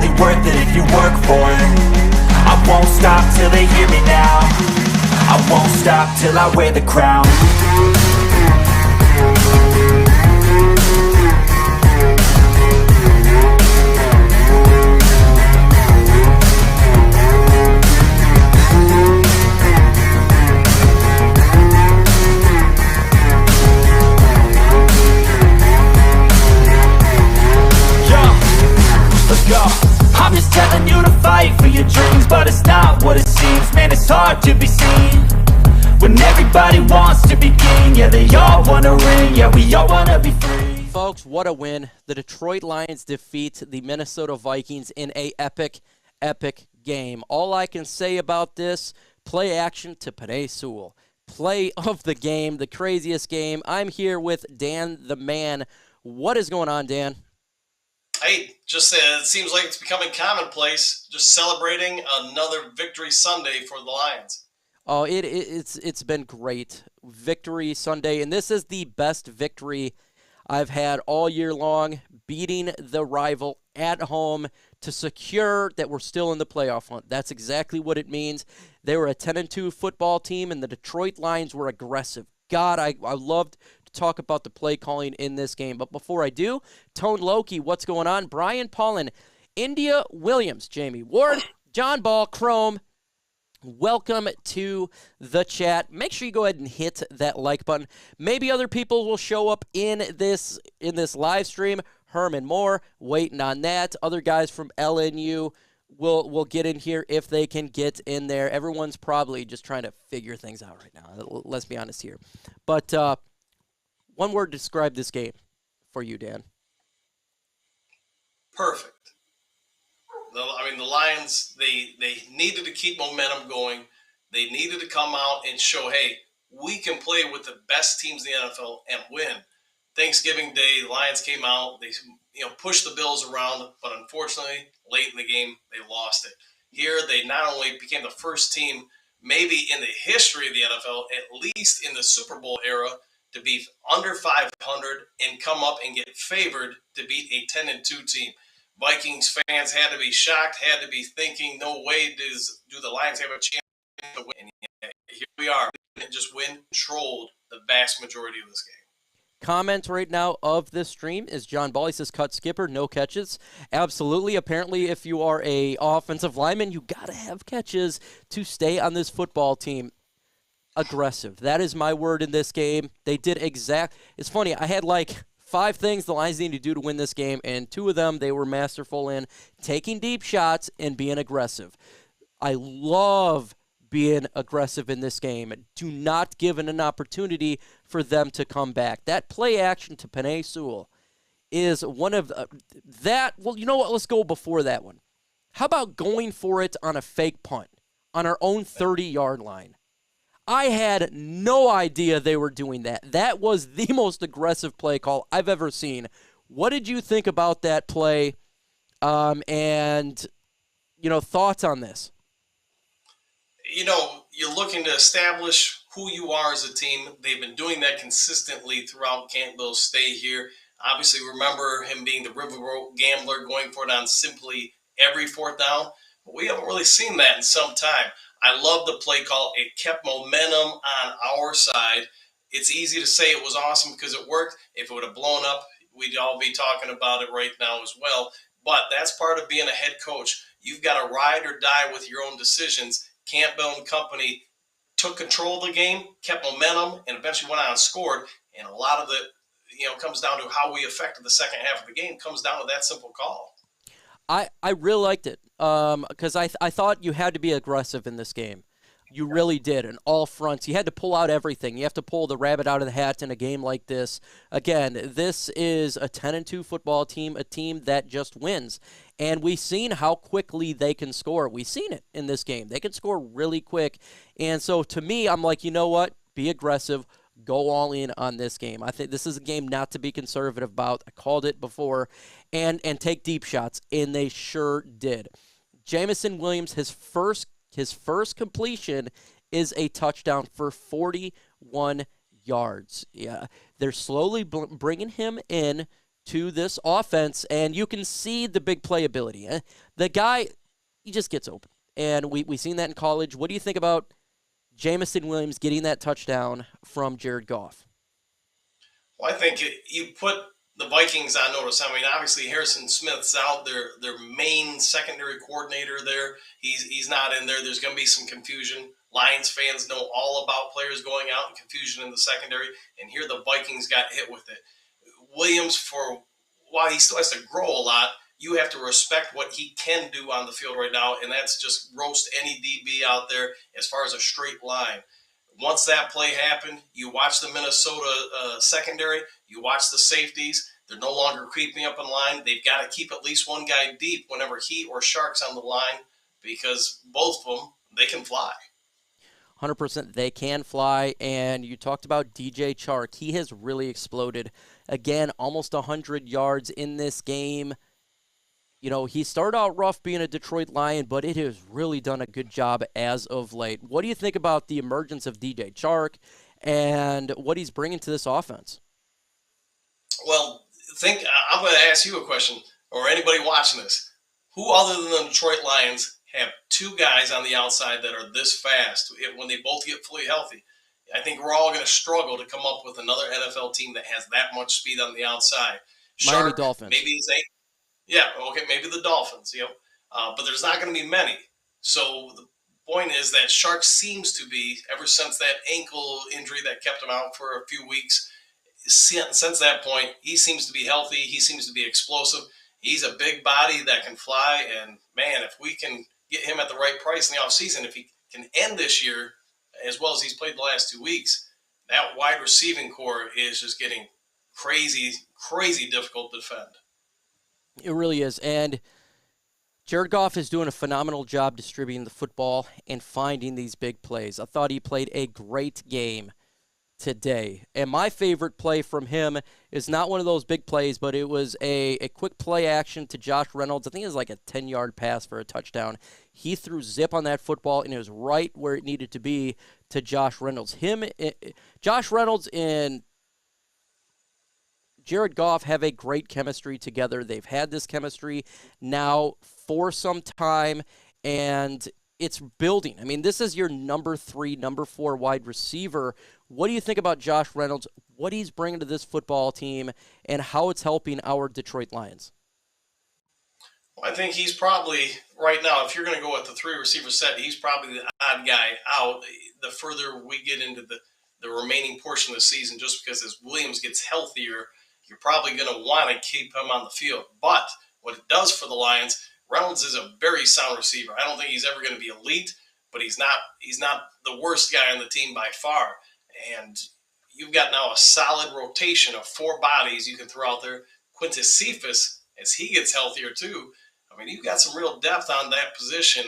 only worth it if you work for it. I won't stop till they hear me now. I won't stop till I wear the crown. I'm just telling you to fight for your dreams, but it's not what it seems. Man, it's hard to be seen when everybody wants to be king. Yeah, they all wanna ring. Yeah, we all wanna be free. Folks, what a win. The Detroit Lions defeat the Minnesota Vikings in a epic game. All I can say about this, play action to Penei Sewell. Play of the game, the craziest game. I'm here with Dan the Man. What is going on, Dan? Hey, just it seems like it's becoming commonplace, just celebrating another victory Sunday for the Lions. Oh, it's been great. Victory Sunday, and this is the best victory I've had all year long, beating the rival at home to secure that we're still in the playoff hunt. That's exactly what it means. They were a 10-2 football team, and the Detroit Lions were aggressive. God, I loved talk about the play calling in this game. But before I do, Tone Loki, what's going on? Brian Paulin, India Williams, Jamie Ward, John Ball, Chrome, welcome to the chat. Make sure you go ahead and hit that like button. Maybe other people will show up in this live stream. Herman Moore, waiting on that. Other guys from LNU will get in here if they can get in there. Everyone's probably just trying to figure things out right now. Let's be honest here. But one word to describe this game for you, Dan. Perfect. The Lions, they needed to keep momentum going. They needed to come out and show, hey, we can play with the best teams in the NFL and win. Thanksgiving Day, the Lions came out. They pushed the Bills around, but unfortunately, late in the game, they lost it. Here, they not only became the first team, maybe in the history of the NFL, at least in the Super Bowl era, to be under 500 and come up and get favored to beat a 10-2 team. Vikings fans had to be shocked, had to be thinking, no way do the Lions have a chance to win. And yet, here we are, and just controlled the vast majority of this game. Comment right now of this stream is John Ball. He says, cut skipper, no catches. Absolutely. Apparently, if you are a offensive lineman, you got to have catches to stay on this football team. Aggressive. That is my word in this game. They did It's funny. I had like 5 things the Lions need to do to win this game, and 2 of them they were masterful in, taking deep shots and being aggressive. I love being aggressive in this game. Do not give an opportunity for them to come back. That play action to Penei Sewell is one of that. Well, you know what? Let's go before that one. How about going for it on a fake punt on our own 30-yard line? I had no idea they were doing that. That was the most aggressive play call I've ever seen. What did you think about that play? And thoughts on this? You're looking to establish who you are as a team. They've been doing that consistently throughout Campbell's stay here. Obviously, remember him being the riverboat gambler, going for it on simply every 4th down. But we haven't really seen that in some time. I love the play call. It kept momentum on our side. It's easy to say it was awesome because it worked. If it would have blown up, we'd all be talking about it right now as well. But that's part of being a head coach. You've got to ride or die with your own decisions. Campbell and company took control of the game, kept momentum, and eventually went out and scored. And a lot of it, comes down to how we affected the second half of the game. Comes down to that simple call. I really liked it because I thought you had to be aggressive in this game. You really did on all fronts. You had to pull out everything. You have to pull the rabbit out of the hat in a game like this. Again, this is a 10-2 football team, a team that just wins. And we've seen how quickly they can score. We've seen it in this game. They can score really quick. And so to me, I'm like, you know what? Be aggressive. Go all in on this game. I think this is a game not to be conservative about. I called it before. And take deep shots, and they sure did. Jamison Williams, his first completion is a touchdown for 41 yards. Yeah, they're slowly bringing him in to this offense, and you can see the big playability. The guy, he just gets open, and we've seen that in college. What do you think about Jameson Williams getting that touchdown from Jared Goff? Well, I think you put the Vikings on notice. I mean, obviously Harrison Smith's out, their main secondary coordinator there. He's not in there. There's going to be some confusion. Lions fans know all about players going out and confusion in the secondary, and here the Vikings got hit with it. Williams, for while he still has to grow a lot, you have to respect what he can do on the field right now, and that's just roast any DB out there as far as a straight line. Once that play happened, you watch the Minnesota secondary, you watch the safeties. They're no longer creeping up in line. They've got to keep at least one guy deep whenever he or Shark's on the line, because both of them, they can fly. 100% they can fly, and you talked about DJ Chark. He has really exploded. Again, almost 100 yards in this game. You know, he started out rough being a Detroit Lion, but it has really done a good job as of late. What do you think about the emergence of DJ Chark and what he's bringing to this offense? Well, I'm going to ask you a question, or anybody watching this. Who other than the Detroit Lions have two guys on the outside that are this fast when they both get fully healthy? I think we're all going to struggle to come up with another NFL team that has that much speed on the outside. Miami Dolphins. Maybe it's eight. Yeah, okay, maybe the Dolphins, but there's not going to be many. So the point is that Shark seems to be, ever since that ankle injury that kept him out for a few weeks, since that point, he seems to be healthy. He seems to be explosive. He's a big body that can fly, and man, if we can get him at the right price in the offseason, if he can end this year as well as he's played the last 2 weeks, that wide receiving core is just getting crazy, crazy difficult to defend. It really is, and Jared Goff is doing a phenomenal job distributing the football and finding these big plays. I thought he played a great game today, and my favorite play from him is not one of those big plays, but it was a quick play action to Josh Reynolds. I think it was like a 10-yard pass for a touchdown. He threw zip on that football, and it was right where it needed to be to Josh Reynolds. Josh Reynolds and Jared Goff have a great chemistry together. They've had this chemistry now for some time, and it's building. I mean, this is your number 3, number 4 wide receiver. What do you think about Josh Reynolds, what he's bringing to this football team, and how it's helping our Detroit Lions? Well, I think he's probably, right now, if you're going to go with the 3 receiver set, he's probably the odd guy out the further we get into the remaining portion of the season, just because as Williams gets healthier, you're probably going to want to keep him on the field. But what it does for the Lions, Reynolds is a very sound receiver. I don't think he's ever going to be elite, but he's not the worst guy on the team by far. And you've got now a solid rotation of 4 bodies you can throw out there. Quintus Cephas, as he gets healthier too, I mean, you've got some real depth on that position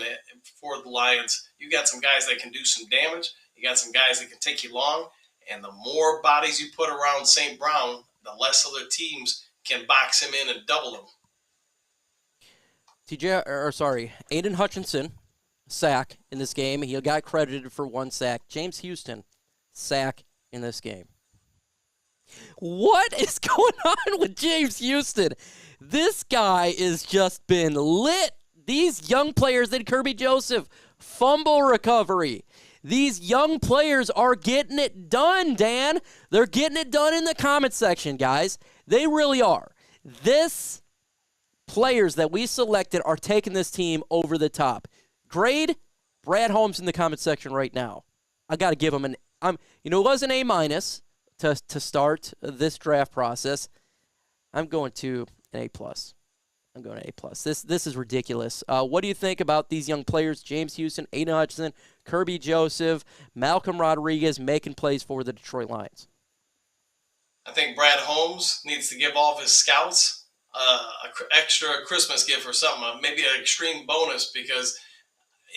for the Lions. You've got some guys that can do some damage. You got some guys that can take you long. And the more bodies you put around St. Brown, the less other teams can box him in and double him. Aidan Hutchinson, sack in this game. He got credited for 1 sack. James Houston, sack in this game. What is going on with James Houston? This guy has just been lit. These young players in Kirby Joseph, fumble recovery. These young players are getting it done, Dan. They're getting it done in the comment section, guys. They really are. This players that we selected are taking this team over the top. Grade Brad Holmes in the comment section right now. I got to give him it was an A- to start this draft process. I'm going to an A+. I'm going to A+. This is ridiculous. What do you think about these young players? James Houston, Aidan Hutchinson, Kirby Joseph, Malcolm Rodriguez making plays for the Detroit Lions. I think Brad Holmes needs to give all of his scouts an extra Christmas gift or something, maybe an extreme bonus, because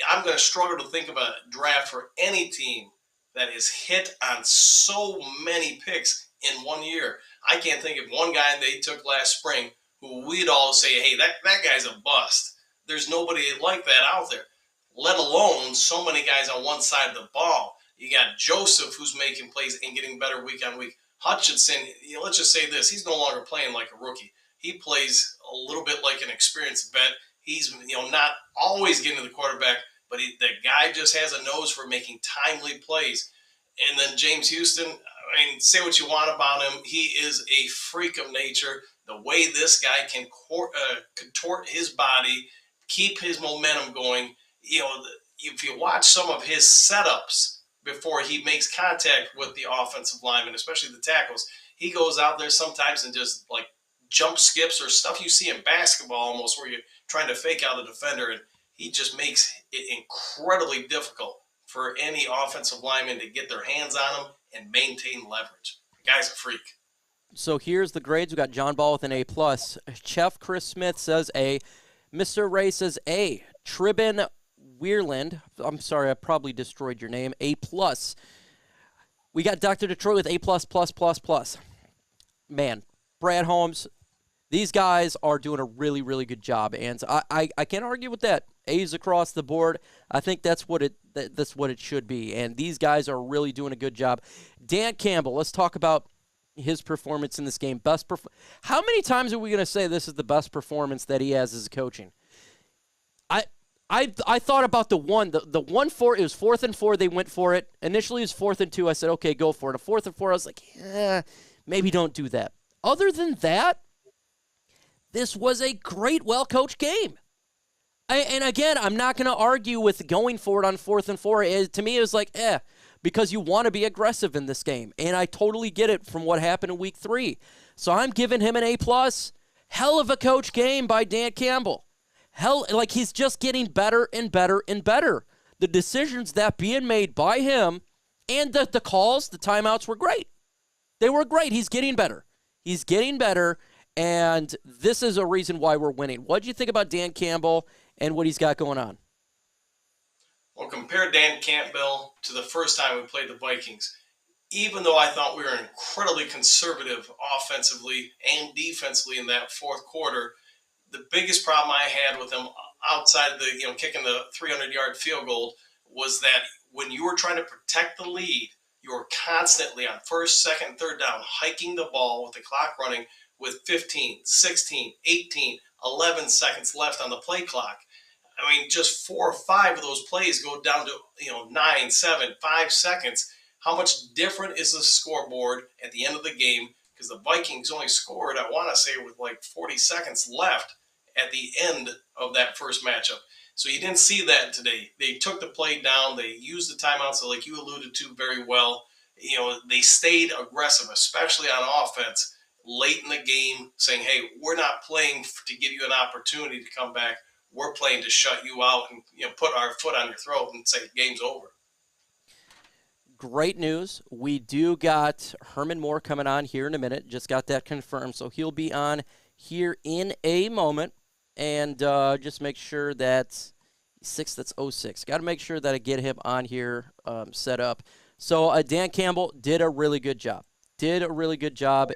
I'm going to struggle to think of a draft for any team that is hit on so many picks in 1 year. I can't think of one guy they took last spring who we'd all say, hey, that guy's a bust. There's nobody like that out there, let alone so many guys on one side of the ball. You got Joseph, who's making plays and getting better week on week. Hutchinson, let's just say this: he's no longer playing like a rookie. He plays a little bit like an experienced vet. He's not always getting to the quarterback, but the guy just has a nose for making timely plays. And then James Houston, I mean, say what you want about him, he is a freak of nature. The way this guy can contort his body, keep his momentum going. If you watch some of his setups before he makes contact with the offensive lineman, especially the tackles, he goes out there sometimes and just like jump skips or stuff you see in basketball almost, where you're trying to fake out a defender, and he just makes it incredibly difficult for any offensive lineman to get their hands on him and maintain leverage. The guy's a freak. So here's the grades. We got John Ball with an A+. Chef Chris Smith says A. Mr. Ray says A. Tribin Weirland, I'm sorry, I probably destroyed your name, A+. We got Dr. Detroit with A++++. Man, Brad Holmes, these guys are doing a really, really good job, and I can't argue with that. A's across the board. I think that's what it should be, and these guys are really doing a good job. Dan Campbell, let's talk about his performance in this game. How many times are we going to say this is the best performance that he has as a coaching? I thought about the 1-4. It was 4th and 4. They went for it. Initially, it was 4th and 2. I said, okay, go for it. A 4th and 4. I was like, maybe don't do that. Other than that, this was a great, well-coached game. And again, I'm not going to argue with going for it on 4th and 4. To me, it was like, because you want to be aggressive in this game. And I totally get it from what happened in week 3. So I'm giving him an A+. Hell of a coach game by Dan Campbell. He's just getting better and better and better. The decisions that being made by him and the calls, the timeouts were great. They were great. He's getting better. He's getting better, and this is a reason why we're winning. What do you think about Dan Campbell and what he's got going on? Well, compare Dan Campbell to the first time we played the Vikings. Even though I thought we were incredibly conservative offensively and defensively in that fourth quarter, the biggest problem I had with him outside the, kicking the 300-yard field goal was that when you were trying to protect the lead, you were constantly on first, second, third down, hiking the ball with the clock running with 15, 16, 18, 11 seconds left on the play clock. I mean, just 4 or 5 of those plays go down to, 9, 7, 5 seconds. How much different is the scoreboard at the end of the game? Because the Vikings only scored, I want to say, with like 40 seconds left at the end of that first matchup. So you didn't see that today. They took the play down. They used the timeouts, like you alluded to very well. They stayed aggressive, especially on offense, late in the game, saying, hey, we're not playing to give you an opportunity to come back. We're playing to shut you out and put our foot on your throat and say game's over. Great news. We do got Herman Moore coming on here in a minute. Just got that confirmed. So he'll be on here in a moment. And just make sure that 06. Got to make sure that I get him on here set up. So Dan Campbell did a really good job.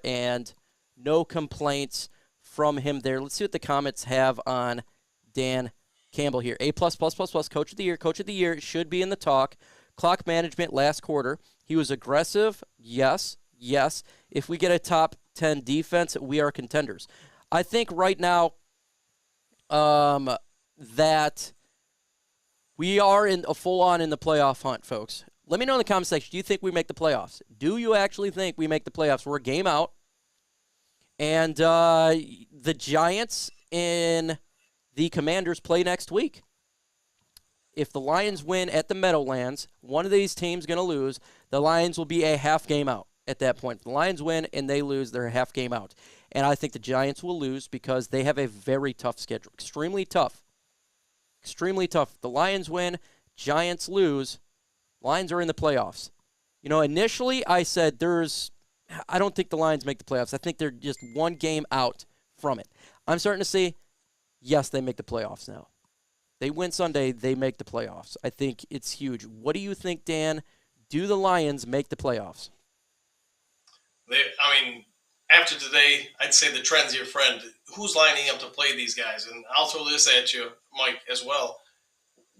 And no complaints from him there. Let's see what the comments have on Dan Campbell here. A++++, coach of the year. Coach of the year should be in the talk. Clock management last quarter. He was aggressive. Yes. If we get a top 10 defense, we are contenders. I think right now that we are in a full-on in the playoff hunt, folks. Let me know in the comment section, do you think we make the playoffs? Do you actually think we make the playoffs? We're a game out. And the Giants and the Commanders play next week. If the Lions win at the Meadowlands, one of these teams going to lose. The Lions will be a half game out at that point. If the Lions win and they lose, they're a half game out. And I think the Giants will lose because they have a very tough schedule. Extremely tough. The Lions win, Giants lose. Lions are in the playoffs. Initially I said I don't think the Lions make the playoffs. I think they're just one game out from it. I'm starting to see, yes, they make the playoffs now. They win Sunday, they make the playoffs. I think it's huge. What do you think, Dan? Do the Lions make the playoffs? After today, I'd say the trend's your friend. Who's lining up to play these guys? And I'll throw this at you, Mike, as well.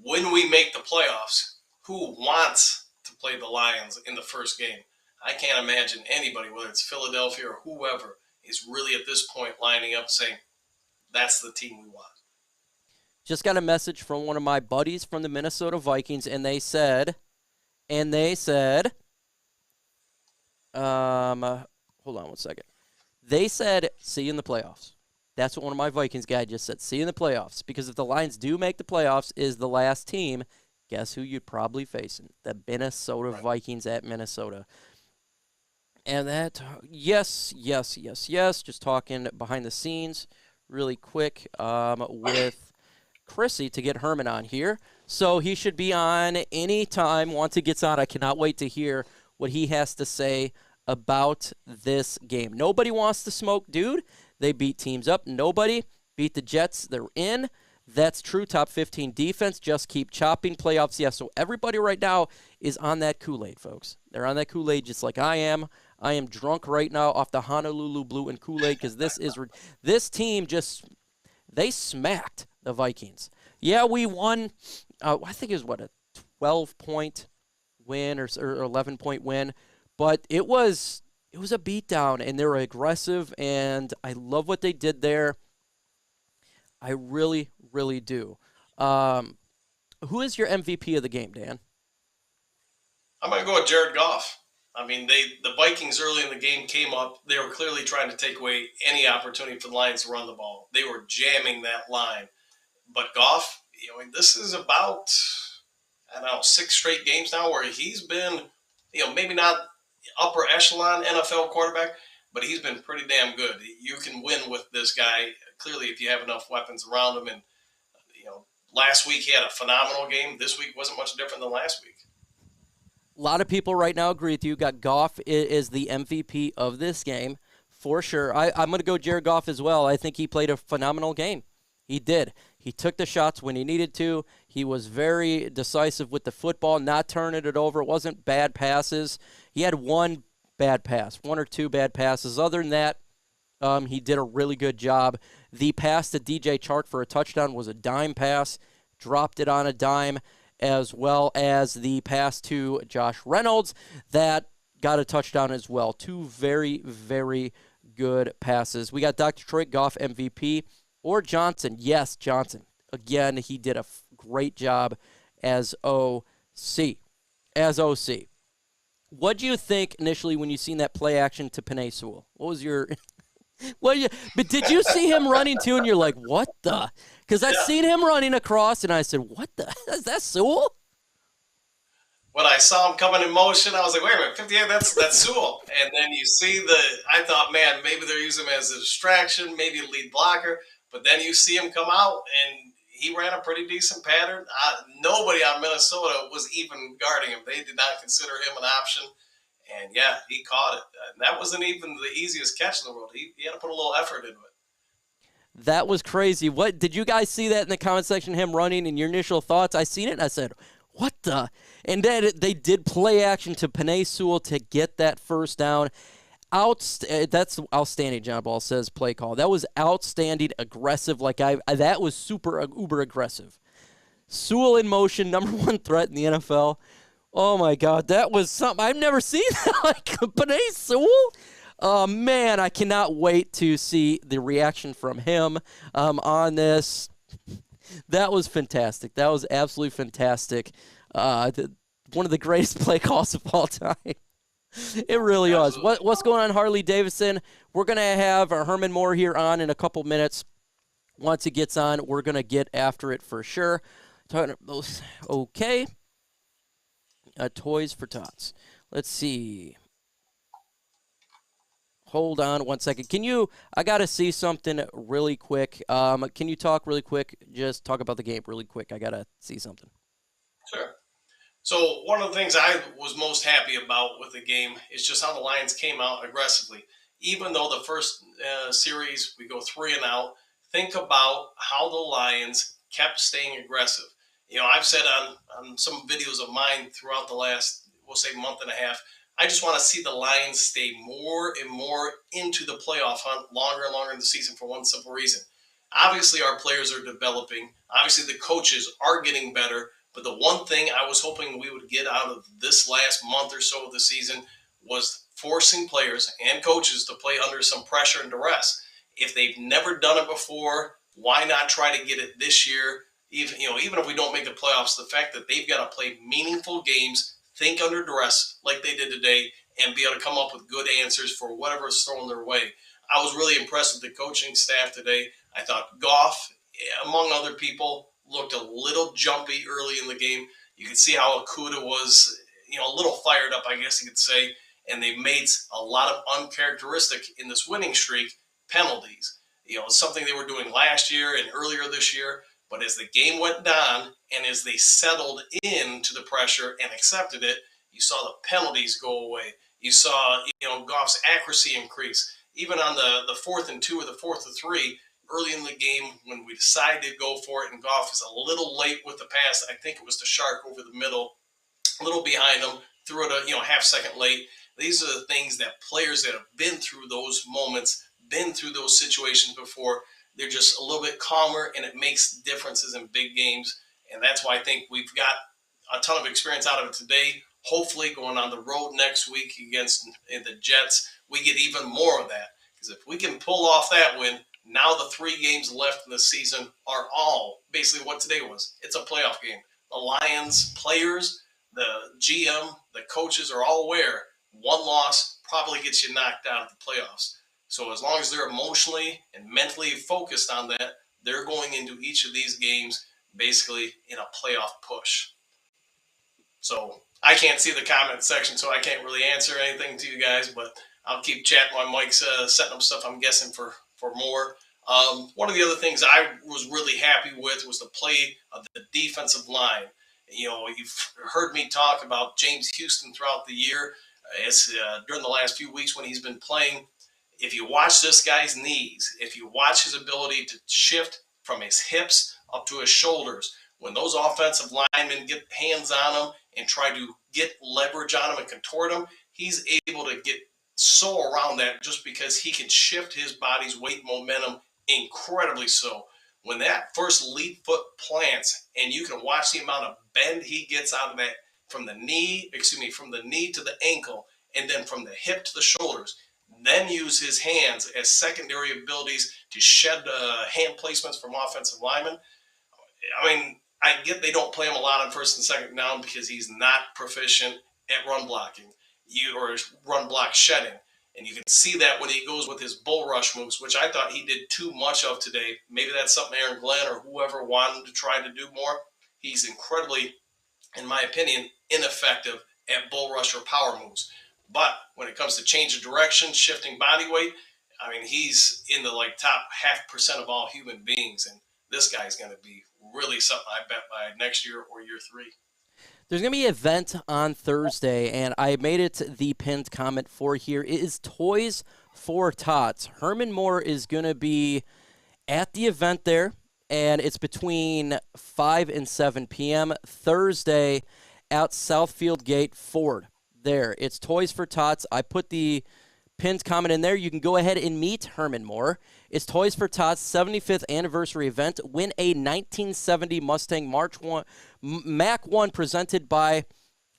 When we make the playoffs, who wants to play the Lions in the first game? I can't imagine anybody, whether it's Philadelphia or whoever, is really at this point lining up saying, that's the team we want. Just got a message from one of my buddies from the Minnesota Vikings, and they said, hold on one second. They said, see you in the playoffs. That's what one of my Vikings guys just said, see you in the playoffs. Because if the Lions do make the playoffs, is the last team, guess who you'd probably facing? The Minnesota Vikings at Minnesota. And that, yes. Just talking behind the scenes really quick with Chrissy to get Herman on here. So he should be on anytime once he gets on. I cannot wait to hear what he has to say about this game. Nobody wants to smoke, dude. They beat teams up. Nobody beat the Jets. They're in. That's true. Top 15 defense. Just keep chopping. Playoffs, yes. So everybody right now is on that Kool-Aid, folks. They're on that Kool-Aid just like I am. I am drunk right now off the Honolulu Blue and Kool-Aid because this team just, they smacked the Vikings. Yeah, we won. I think it was, a 12-point win or 11-point win. But it was a beatdown, and they were aggressive, and I love what they did there. I really, really do. Who is your MVP of the game, Dan? I'm going to go with Jared Goff. I mean, the Vikings early in the game came up. They were clearly trying to take away any opportunity for the Lions to run the ball. They were jamming that line. But Goff, this is about, 6 straight games now where he's been, maybe not upper echelon NFL quarterback, but he's been pretty damn good. You can win with this guy, clearly, if you have enough weapons around him. And, last week he had a phenomenal game. This week wasn't much different than last week. A lot of people right now agree with you. Got Goff is the MVP of this game for sure. I'm going to go Jared Goff as well. I think he played a phenomenal game. He did. He took the shots when he needed to. He was very decisive with the football, not turning it over. It wasn't bad passes. He had one or two bad passes. Other than that, he did a really good job. The pass to DJ Chark for a touchdown was a dime pass. Dropped it on a dime, as well as the pass to Josh Reynolds that got a touchdown as well. Two very, very good passes. We got Dr. Troy Goff MVP or Johnson. Yes, Johnson. Again, he did a great job as OC. What do you think initially when you seen that play action to Penei Sewell? What was your but did you see him running too and you're like, what the? Because I seen him running across and I said, what the? Is that Sewell? When I saw him coming in motion, I was like, wait a minute, 58, that's Sewell. And then you see I thought, man, maybe they're using him as a distraction, maybe a lead blocker. But then you see him come out and he ran a pretty decent pattern. Nobody on Minnesota was even guarding him. They did not consider him an option. And, yeah, he caught it. And that wasn't even the easiest catch in the world. He had to put a little effort into it. That was crazy. What did you guys see that in the comment section, him running, and your initial thoughts? I seen it, and I said, what the? And then they did play action to Penei Sewell to get that first down. That's outstanding, John Ball says, play call. That was outstanding, aggressive. That was super uber aggressive. Sewell in motion, number one threat in the NFL. Oh, my God, that was something. I've never seen that, like Penei Sewell. Man, I cannot wait to see the reaction from him on this. That was fantastic. That was absolutely fantastic. One of the greatest play calls of all time. It really was. What's going on, Harley Davidson? We're going to have Herman Moore here on in a couple minutes. Once he gets on, we're going to get after it for sure. Okay. Toys for Tots. Let's see. Hold on one second. I got to see something really quick. Can you talk really quick? Just talk about the game really quick. I got to see something. Sure. So one of the things I was most happy about with the game is just how the Lions came out aggressively. Even though the first series we go 3 and out, think about how the Lions kept staying aggressive. I've said on some videos of mine throughout the last, we'll say, month and a half, I just want to see the Lions stay more and more into the playoff hunt longer and longer in the season for one simple reason. Obviously, our players are developing. Obviously, the coaches are getting better. But the one thing I was hoping we would get out of this last month or so of the season was forcing players and coaches to play under some pressure and duress. If they've never done it before, why not try to get it this year? Even if we don't make the playoffs, the fact that they've got to play meaningful games, think under duress like they did today, and be able to come up with good answers for whatever's thrown their way. I was really impressed with the coaching staff today. I thought Goff, among other people, looked a little jumpy early in the game. You could see how Okudah was, a little fired up, I guess you could say, and they made a lot of uncharacteristic in this winning streak penalties. Something they were doing last year and earlier this year. But as the game went down and as they settled into the pressure and accepted it, you saw the penalties go away. You saw, Goff's accuracy increase. Even on the 4th and 2 or the 4th and 3, early in the game when we decided to go for it, and Goff is a little late with the pass. I think it was to Shark over the middle, a little behind him, threw it a half second late. These are the things that players that have been through those moments, been through those situations before, they're just a little bit calmer, and it makes differences in big games. And that's why I think we've got a ton of experience out of it today. Hopefully going on the road next week against the Jets, we get even more of that. Because if we can pull off that win, now the 3 games left in the season are all basically what today was. It's a playoff game. The Lions players, the GM, the coaches are all aware one loss probably gets you knocked out of the playoffs. So as long as they're emotionally and mentally focused on that, they're going into each of these games basically in a playoff push. So I can't see the comment section, so I can't really answer anything to you guys, but I'll keep chatting. My mic's setting up stuff, I'm guessing, for more. One of the other things I was really happy with was the play of the defensive line. You've heard me talk about James Houston throughout the year. During the last few weeks when he's been playing, if you watch this guy's knees, if you watch his ability to shift from his hips up to his shoulders, when those offensive linemen get hands on him and try to get leverage on him and contort him, he's able to get so around that just because he can shift his body's weight momentum incredibly so. When that first lead foot plants and you can watch the amount of bend he gets out of that from the knee to the ankle, and then from the hip to the shoulders, then use his hands as secondary abilities to shed hand placements from offensive linemen. I mean, I get they don't play him a lot on first and second down because he's not proficient at run blocking or run block shedding. And you can see that when he goes with his bull rush moves, which I thought he did too much of today. Maybe that's something Aaron Glenn or whoever wanted to try to do more. He's incredibly, in my opinion, ineffective at bull rush or power moves. But when it comes to change of direction, shifting body weight, I mean, he's in the top 0.5% of all human beings. And this guy's going to be really something, I bet, by next year or year 3. There's going to be an event on Thursday, and I made it the pinned comment for here. It is Toys for Tots. Herman Moore is going to be at the event there, and it's between 5 and 7 p.m. Thursday out Southfield Gate, Ford. There, it's Toys for Tots. I put the pinned comment in there. You can go ahead and meet Herman Moore. It's Toys for Tots 75th anniversary event. Win a 1970 Mustang Mach 1 presented by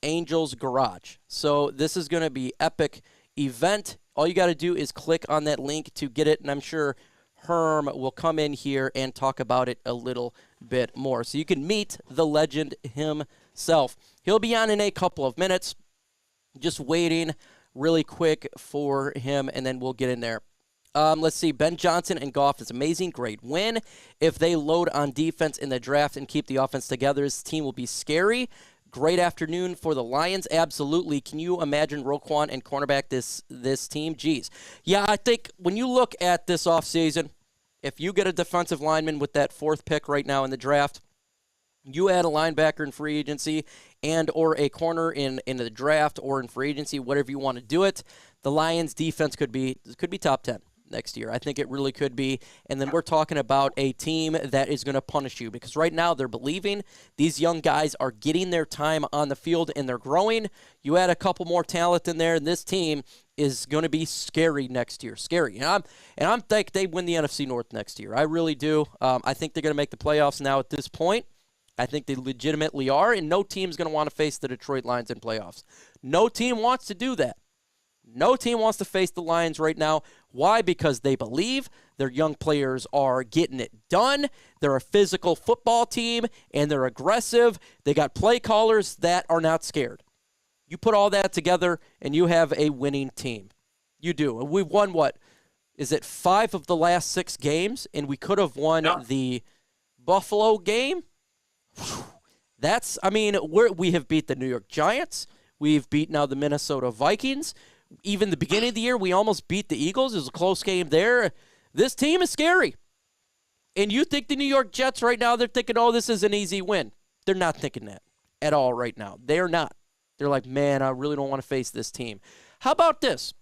Angels Garage. So this is going to be epic event. All you got to do is click on that link to get it, and I'm sure Herm will come in here and talk about it a little bit more. So you can meet the legend himself. He'll be on in a couple of minutes. Just waiting really quick for him, and then we'll get in there. Let's see. Ben Johnson and Goff is amazing. Great win. If they load on defense in the draft and keep the offense together, this team will be scary. Great afternoon for the Lions. Absolutely. Can you imagine Roquan and cornerback this team? Jeez. Yeah, I think when you look at this offseason, if you get a defensive lineman with that 4th pick right now in the draft, you add a linebacker in free agency and or a corner in the draft or in free agency, whatever you want to do it, the Lions defense could be top 10 next year. I think it really could be. And then we're talking about a team that is going to punish you, because right now they're believing these young guys are getting their time on the field and they're growing. You add a couple more talent in there, and this team is going to be scary next year. Scary. And I'm think they win the NFC North next year. I really do. I think they're going to make the playoffs now at this point. I think they legitimately are, and no team's going to want to face the Detroit Lions in playoffs. No team wants to do that. No team wants to face the Lions right now. Why? Because they believe their young players are getting it done. They're a physical football team, and they're aggressive. They got play callers that are not scared. You put all that together, and you have a winning team. You do. And we've won, what? Is it 5 of the last 6 games? And we could have won the Buffalo game? That's, I mean, we have beat the New York Giants. We've beat now the Minnesota Vikings. Even the beginning of the year, we almost beat the Eagles. It was a close game there. This team is scary. And you think the New York Jets right now, they're thinking, oh, this is an easy win. They're not thinking that at all right now. They're not. They're like, man, I really don't want to face this team. How about this?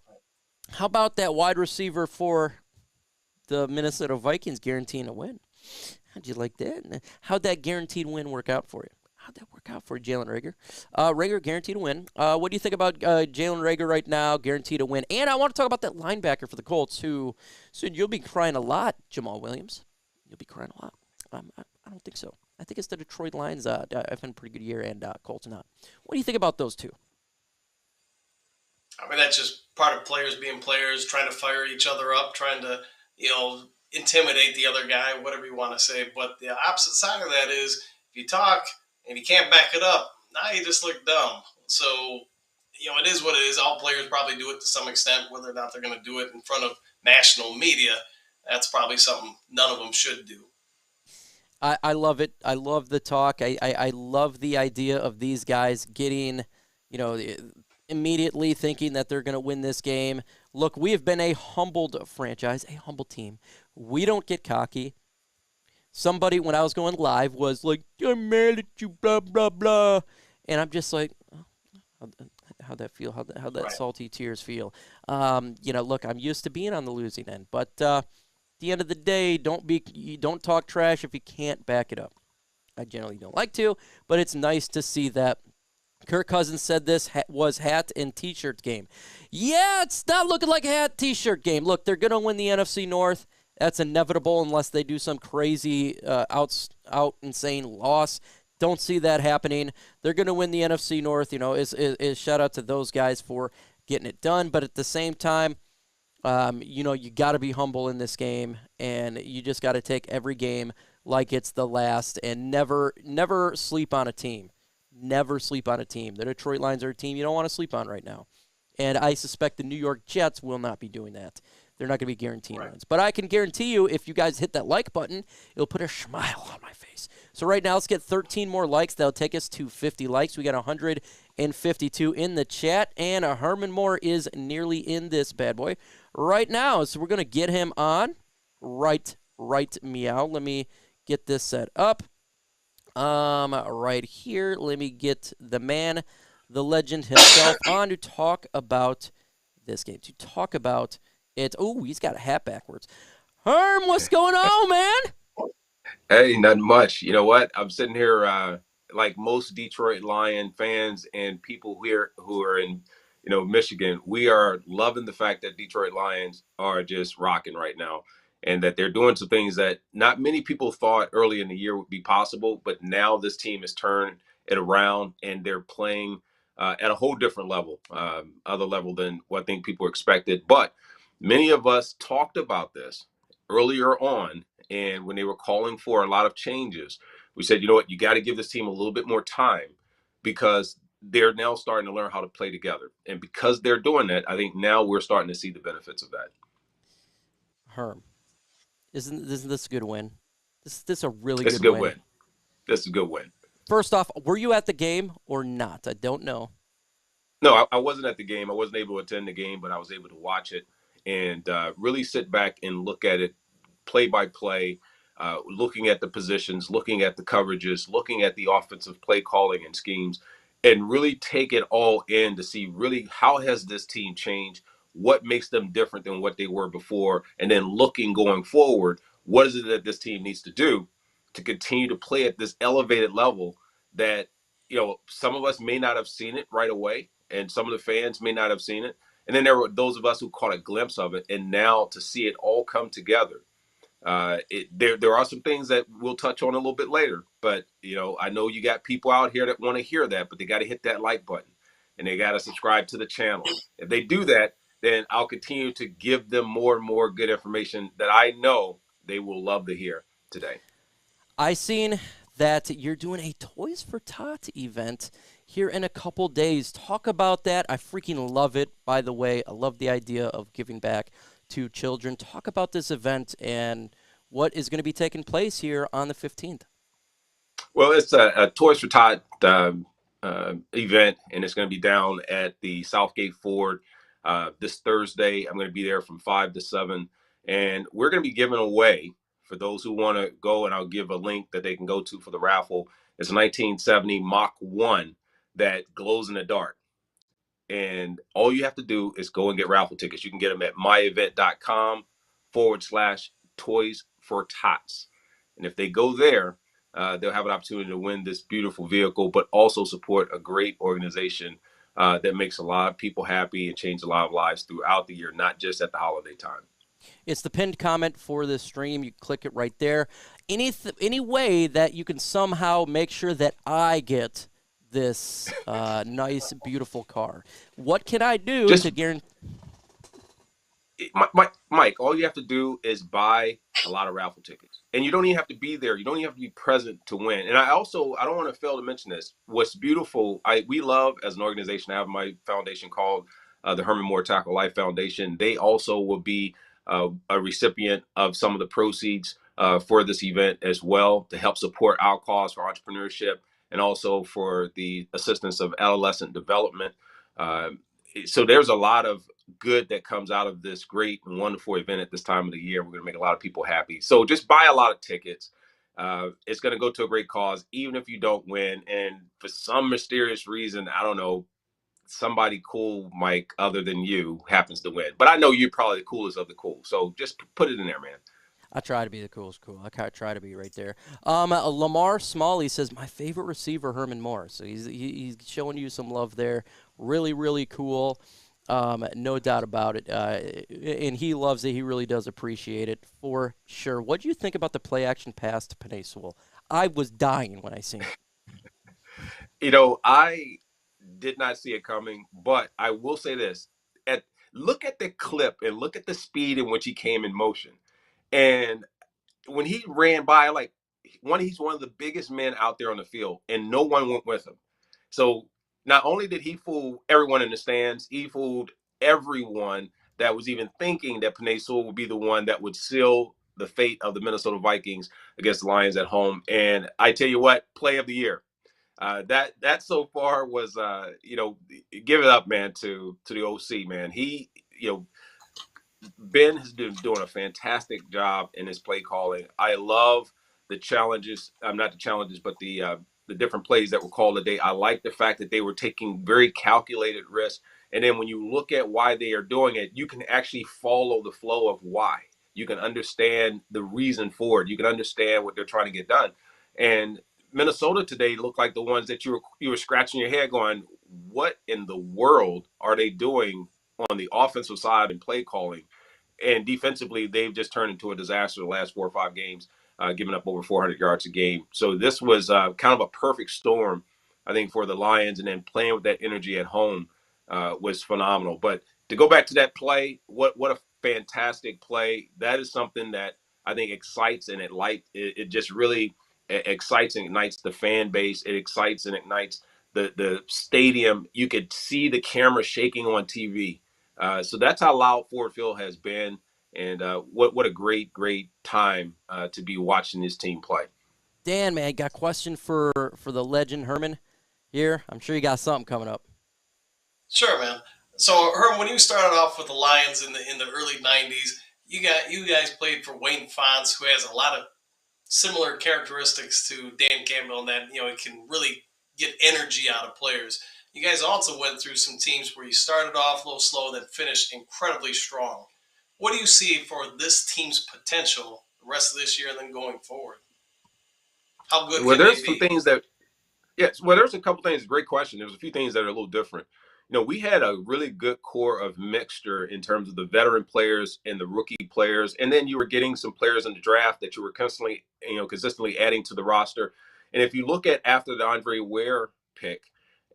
How about that wide receiver for the Minnesota Vikings guaranteeing a win? How'd you like that? How'd that guaranteed win work out for you? How'd that work out for Jalen Reagor? Reagor guaranteed a win. What do you think about Jalen Reagor right now, guaranteed a win? And I want to talk about that linebacker for the Colts who said you'll be crying a lot, Jamal Williams. You'll be crying a lot. I don't think so. I think it's the Detroit Lions have been a pretty good year, and Colts not. What do you think about those two? I mean, that's just part of players being players, trying to fire each other up, trying to, intimidate the other guy, whatever you want to say. But the opposite side of that is if you talk and you can't back it up, now you just look dumb. So, it is what it is. All players probably do it to some extent, whether or not they're going to do it in front of national media. That's probably something none of them should do. I love it. I love the talk. I love the idea of these guys getting, immediately thinking that they're going to win this game. Look, we have been a humbled franchise, a humble team. We don't get cocky. Somebody, when I was going live, was like, I'm mad at you, blah, blah, blah. And I'm just like, how'd that feel? How'd that Right. salty tears feel? Look, I'm used to being on the losing end. But at the end of the day, don't talk trash if you can't back it up. I generally don't like to, but it's nice to see that. Kirk Cousins said this was hat and T-shirt game. Yeah, it's not looking like a hat T-shirt game. Look, they're going to win the NFC North. That's inevitable unless they do some crazy out insane loss. Don't see that happening. They're going to win the NFC North. Is shout out to those guys for getting it done. But at the same time, you got to be humble in this game, and you just got to take every game like it's the last, and never sleep on a team. Never sleep on a team. The Detroit Lions are a team you don't want to sleep on right now. And I suspect the New York Jets will not be doing that. They're not going to be guaranteeing wins. But I can guarantee you, if you guys hit that like button, it'll put a smile on my face. So right now, let's get 13 more likes. That'll take us to 50 likes. We got 152 in the chat. And Herman Moore is nearly in this bad boy right now. So we're going to get him on. Right meow. Let me get this set up. Right here, let me get the man, the legend himself on to talk about this game, to talk about it. Oh, he's got a hat backwards. Herm, what's going on, man? Hey, nothing much. You know what? I'm sitting here like most Detroit Lion fans and people here who are in, Michigan. We are loving the fact that Detroit Lions are just rocking right now, and that they're doing some things that not many people thought early in the year would be possible. But now this team has turned it around, and they're playing at a whole different level, other level than what I think people expected. But many of us talked about this earlier on, and when they were calling for a lot of changes, we said, you know what, you got to give this team a little bit more time, because they're now starting to learn how to play together. And because they're doing that, I think now we're starting to see the benefits of that. Herm, isn't this a good win? This a really It's a good good win. This is a good win. First off, were you at the game or not? I don't know. No, I wasn't at the game. I wasn't able to attend the game, but I was able to watch it and really sit back and look at it play by play, looking at the positions, looking at the coverages, looking at the offensive play calling and schemes, and really take it all in to see really how has this team changed, what makes them different than what they were before, and then looking going forward, what is it that this team needs to do to continue to play at this elevated level that, some of us may not have seen it right away, and some of the fans may not have seen it. And then there were those of us who caught a glimpse of it, and now to see it all come together. There are some things that we'll touch on a little bit later, but I know you got people out here that want to hear that, but they got to hit that like button. and they got to subscribe to the channel. If they do that, then I'll continue to give them more and more good information that I know they will love to hear today. I seen that you're doing a Toys for Tots event here in a couple days. Talk about that. I freaking love it, by the way. I love the idea of giving back to children. Talk about this event and what is going to be taking place here on the 15th. Well, it's a Toys for Tot event, and it's going to be down at the Southgate Ford this Thursday. I'm going to be there from 5 to 7, and we're going to be giving away, for those who want to go, and I'll give a link that they can go to for the raffle. It's a 1970 Mach 1 that glows in the dark. And all you have to do is go and get raffle tickets. You can get them at myevent.com/Toys for Tots. And if they go there, they'll have an opportunity to win this beautiful vehicle, but also support a great organization that makes a lot of people happy and changes a lot of lives throughout the year, not just at the holiday time. It's the pinned comment for this stream. You click it right there. Any way that you can somehow make sure that I get this nice, beautiful car, what can I do to guarantee? Mike, all you have to do is buy a lot of raffle tickets, and you don't even have to be there. You don't even have to be present to win. And I don't want to fail to mention this. What's beautiful, we love as an organization. I have my foundation called the Herman Moore Tackle Life Foundation. They also will be a recipient of some of the proceeds for this event as well, to help support our cause for entrepreneurship and also for the assistance of adolescent development. So there's a lot of good that comes out of this great and wonderful event at this time of the year. We're going to make a lot of people happy. So just buy a lot of tickets. It's going to go to a great cause, even if you don't win. And for some mysterious reason, I don't know, somebody cool, Mike, other than you happens to win. But I know you're probably the coolest of the cool. So just put it in there, man. I try to be the coolest cool. I try to be right there. Lamar Smalley says, my favorite receiver, Herman Moore. So he's showing you some love there. Really, really cool. No doubt about it. And he loves it. He really does appreciate it for sure. What do you think about the play action pass to Penei Sewell? I was dying when I seen it. I did not see it coming, but I will say this. Look at the clip and look at the speed in which he came in motion. And when he ran by, he's one of the biggest men out there on the field, and no one went with him. So not only did he fool everyone in the stands, he fooled everyone that was even thinking that Penei Sewell would be the one that would seal the fate of the Minnesota Vikings against the Lions at home. And I tell you what, play of the year. That so far was, give it up, man, to the OC, man. He, Ben has been doing a fantastic job in his play calling. I love the challenges. Not the challenges, but the different plays that were called today. I like the fact that they were taking very calculated risks. And then when you look at why they are doing it, you can actually follow the flow of why. You can understand the reason for it. You can understand what they're trying to get done. And Minnesota today looked like the ones that you were scratching your head going, what in the world are they doing on the offensive side and play calling? And defensively, they've just turned into a disaster the last 4 or 5 games, giving up over 400 yards a game. So this was kind of a perfect storm, I think, for the Lions. And then playing with that energy at home was phenomenal. But to go back to that play, what a fantastic play. That is something that I think excites and it just really excites and ignites the fan base. It excites and ignites the stadium. You could see the camera shaking on TV. So that's how loud Ford Field has been, and what a great time to be watching this team play. Dan, man, got a question for the legend Herman here. I'm sure you got something coming up. Sure, man. So Herman, when you started off with the Lions in the early '90s, you guys played for Wayne Fonts, who has a lot of similar characteristics to Dan Campbell, in that he can really get energy out of players. You guys also went through some teams where you started off a little slow, then finished incredibly strong. What do you see for this team's potential the rest of this year and then going forward? How good can there's they some be? things that, yes, there's a couple things. Great question. There's a few things that are a little different. We had a really good core of mixture in terms of the veteran players and the rookie players. And then you were getting some players in the draft that you were consistently adding to the roster. And if you look at after the Andre Ware pick,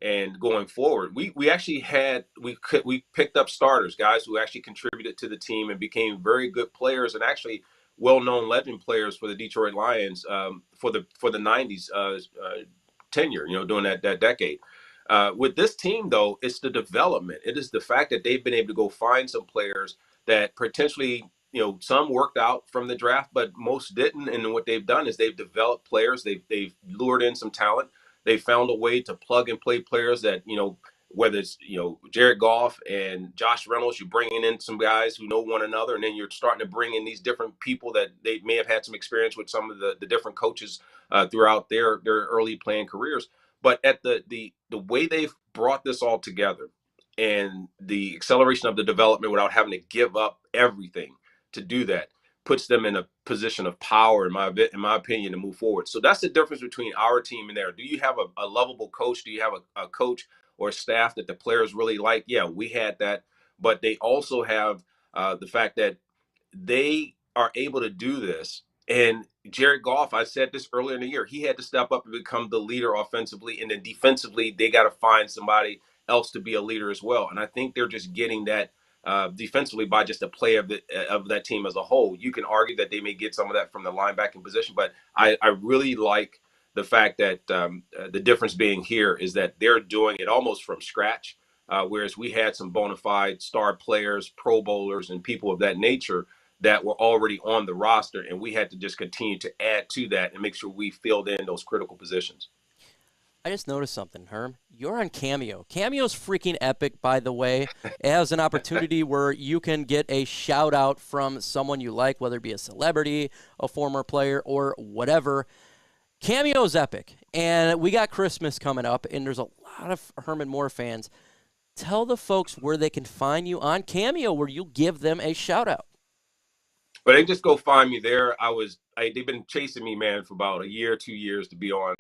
And going forward, we actually we picked up starters, guys who actually contributed to the team and became very good players and actually well-known legend players for the Detroit Lions for the '90s tenure, during that decade. With this team, though, it's the development. It is the fact that they've been able to go find some players that potentially, some worked out from the draft, but most didn't. And what they've done is they've developed players. They've lured in some talent. They found a way to plug and play players that, whether it's, Jared Goff and Josh Reynolds, you're bringing in some guys who know one another, and then you're starting to bring in these different people that they may have had some experience with some of the different coaches throughout their early playing careers. But at the way they've brought this all together and the acceleration of the development without having to give up everything to do that puts them in a position of power, in my opinion, to move forward. So that's the difference between our team and there. Do you have a lovable coach? Do you have a coach or a staff that the players really like? Yeah, we had that. But they also have the fact that they are able to do this. And Jared Goff, I said this earlier in the year, he had to step up and become the leader offensively. And then defensively, they got to find somebody else to be a leader as well. And I think they're just getting that defensively by just a play of that team as a whole. You can argue that they may get some of that from the linebacking position, but I really like the fact that the difference being here is that they're doing it almost from scratch, whereas we had some bona fide star players, Pro Bowlers, and people of that nature that were already on the roster, and we had to just continue to add to that and make sure we filled in those critical positions. I just noticed something, Herm. You're on Cameo. Cameo's freaking epic, by the way. It has an opportunity where you can get a shout-out from someone you like, whether it be a celebrity, a former player, or whatever. Cameo's epic, and we got Christmas coming up, and there's a lot of Herman Moore fans. Tell the folks where they can find you on Cameo, where you give them a shout-out. But they just go find me there. They've been chasing me, man, for about a year, 2 years to be on.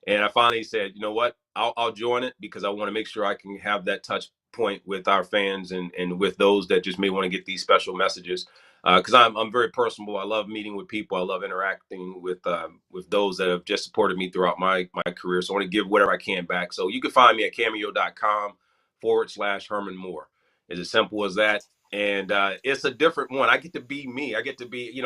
And I finally said, you know what, I'll join it because I want to make sure I can have that touch point with our fans and with those that just may want to get these special messages. Because I'm very personable. I love meeting with people. I love interacting with those that have just supported me throughout my career. So I want to give whatever I can back. So you can find me at cameo.com/Herman Moore. It's as simple as that. And it's a different one. I get to be me. I get to be,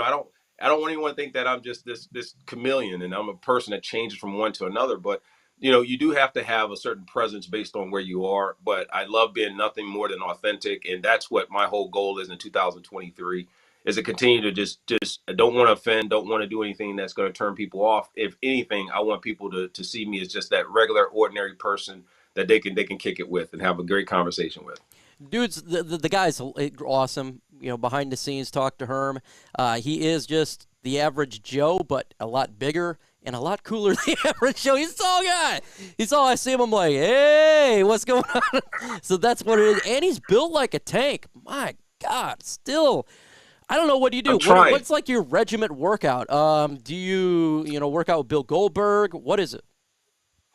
I don't want anyone to think that I'm just this chameleon and I'm a person that changes from one to another. But, you do have to have a certain presence based on where you are. But I love being nothing more than authentic. And that's what my whole goal is in 2023 is to continue to just don't want to offend, don't want to do anything that's going to turn people off. If anything, I want people to see me as just that regular, ordinary person that they can kick it with and have a great conversation with. Dude's the guy's awesome. Behind the scenes, talk to Herm. He is just the average Joe, but a lot bigger and a lot cooler than the average Joe. He's a tall guy. He's all I see him, I'm like, hey, what's going on? So that's what it is. And he's built like a tank. My God, still. I don't know. What do you do? What's like your regiment workout? Do you work out with Bill Goldberg? What is it?